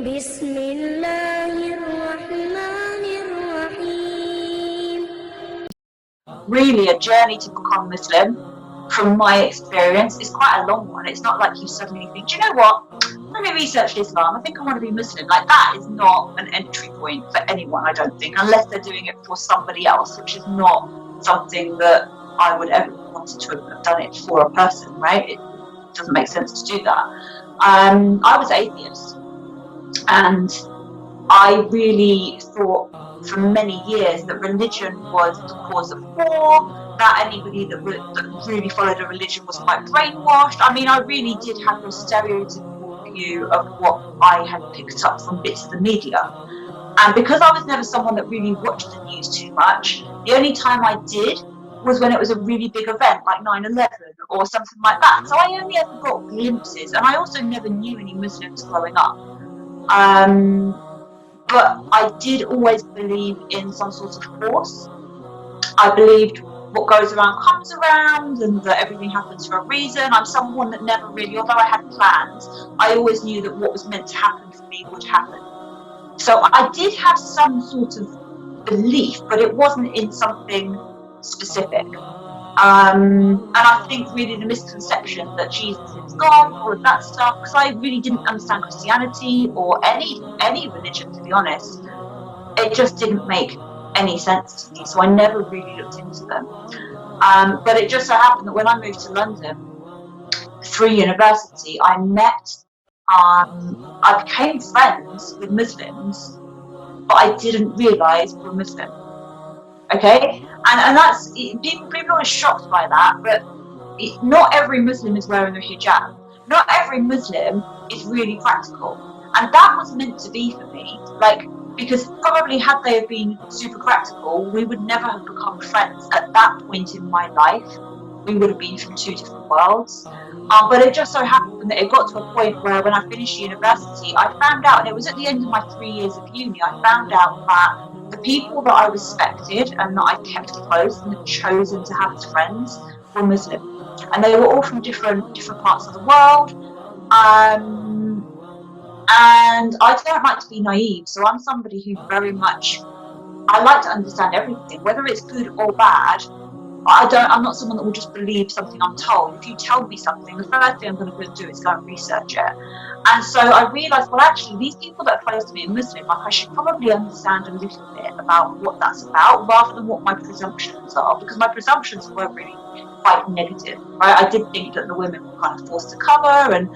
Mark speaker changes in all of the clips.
Speaker 1: Bismillahirrahmanirrahim.
Speaker 2: Really, a journey to become Muslim, from my experience, is quite a long one. It's not like you suddenly think, do you know what? Let me research Islam. I think I want to be Muslim. Like, that is not an entry point for anyone, I don't think, unless they're doing it for somebody else, which is not something that I would ever want to have done it for a person, right? It doesn't make sense to do that. I was atheist, and I really thought for many years that religion was the cause of war, that anybody that really followed a religion was quite brainwashed. I mean, I really did have a stereotypical view of what I had picked up from bits of the media. And because I was never someone that really watched the news too much, the only time I did was when it was a really big event like 9/11 or something like that. So I only ever got glimpses, and I also never knew any Muslims growing up. But I did always believe in some sort of force. I believed what goes around comes around, and that everything happens for a reason. I'm someone that never really, although I had plans, I always knew that what was meant to happen for me would happen. So I did have some sort of belief, but it wasn't in something specific. And I think really the misconception that Jesus is God, all of that stuff, because I really didn't understand Christianity or any religion, to be honest. It just didn't make any sense to me, so I never really looked into them. But it just so happened that when I moved to London through university, I became friends with Muslims, but I didn't realise were Muslim. Okay, and that's, people are shocked by that, but not every Muslim is wearing a hijab. Not every Muslim is really practical, and that was meant to be for me. Like, because probably had they have been super practical, we would never have become friends at that point in my life. We would have been from two different worlds. But it just so happened that it got to a point where when I finished university, I found out, and it was at the end of my 3 years of uni, I found out that the people that I respected and that I kept close and had chosen to have as friends were Muslim. And they were all from different parts of the world. And I don't like to be naive, so I'm somebody who very much, I like to understand everything, whether it's good or bad. I'm not someone that will just believe something I'm told. If you tell me something, the first thing I'm going to go do is go and research it. And so I realised, well, actually, these people that are close to me are Muslim, like, I should probably understand a little bit about what that's about, rather than what my presumptions are, because my presumptions were really quite negative, right? I did think that the women were kind of forced to cover, and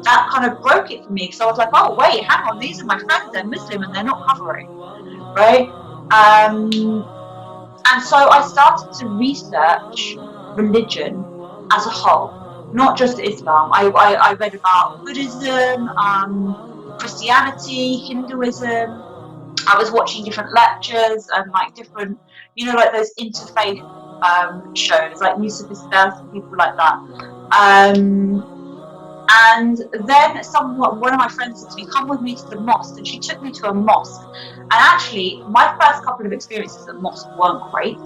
Speaker 2: that kind of broke it for me, because I was like, oh, wait, hang on, these are my friends, they're Muslim, and they're not covering, right? And so I started to research religion as a whole, not just Islam. I read about Buddhism, Christianity, Hinduism. I was watching different lectures and like different, like those interfaith shows, like Mualaf, people like that. And then one of my friends said to me, come with me to the mosque, and she took me to a mosque. And actually, my first couple of experiences at mosque weren't great,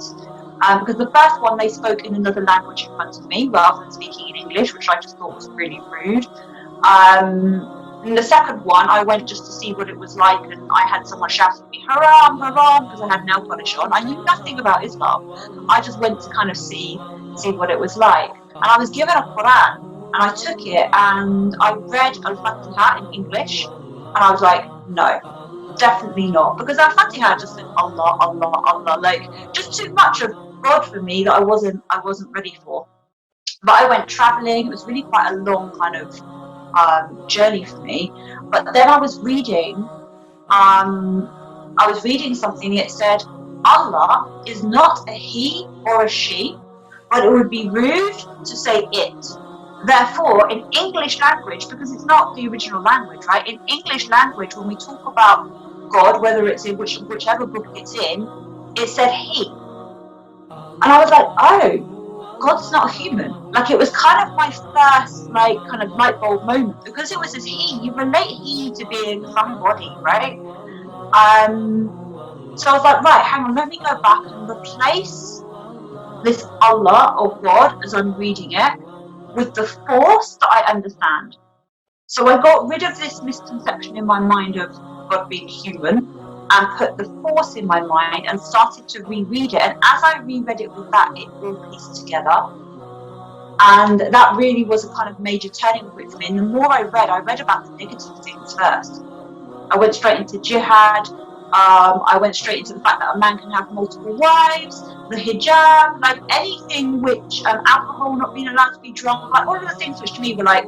Speaker 2: because the first one, they spoke in another language in front of me rather than speaking in English, which I just thought was really rude. And the second one, I went just to see what it was like, and I had someone shouting at me, haram, haram, because I had nail polish on. I knew nothing about Islam. I just went to kind of see what it was like. And I was given a Quran, and I took it and I read Al-Fatiha in English, and I was like, no, definitely not, because Al-Fatiha just said Allah, Allah, Allah, like just too much of God for me that I wasn't ready for. But I went traveling. It was really quite a long kind of journey for me. But then I was reading something. It said Allah is not a he or a she, but it would be rude to say it. Therefore, in English language, because it's not the original language, right? In English language, when we talk about God, whether it's in whichever book it's in, it said he. And I was like, oh, God's not a human. Like, it was kind of my first, like, kind of light bulb moment, because it was as he. You relate he to being somebody, right? So I was like, right, hang on, let me go back and replace this Allah or God as I'm reading it with the force that I understand. So I got rid of this misconception in my mind of God being human and put the force in my mind and started to reread it. And as I reread it with that, it all pieced together. And that really was a kind of major turning point for me. And the more I read about the negative things first. I went straight into jihad. I went straight into the fact that a man can have multiple wives, the hijab, like anything which, alcohol, not being allowed to be drunk, like all of the things which to me were like,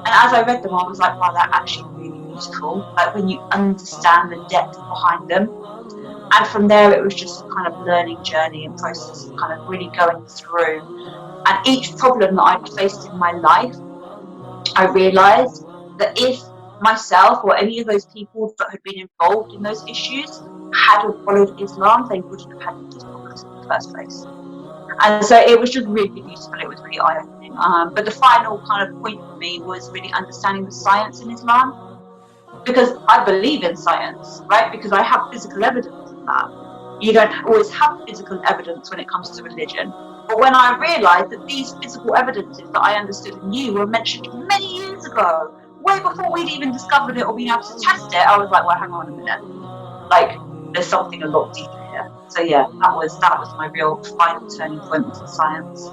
Speaker 2: and as I read them, I was like, wow, they're actually really beautiful. Like when you understand the depth behind them. And from there, it was just a kind of learning journey and process of kind of really going through. And each problem that I'd faced in my life, I realized that if myself or any of those people that had been involved in those issues had followed Islam, they wouldn't have had these problems in the first place. And so it was just really beautiful. It was really eye-opening. But the final kind of point for me was really understanding the science in Islam, because I believe in science, right? Because I have physical evidence of that. You don't always have physical evidence when it comes to religion. But when I realized that these physical evidences that I understood and knew were mentioned many years ago, way before we'd even discovered it or been able to test it, I was like, well, hang on a minute. Like, there's something a lot deeper here. So yeah, that was my real final turning point with the science.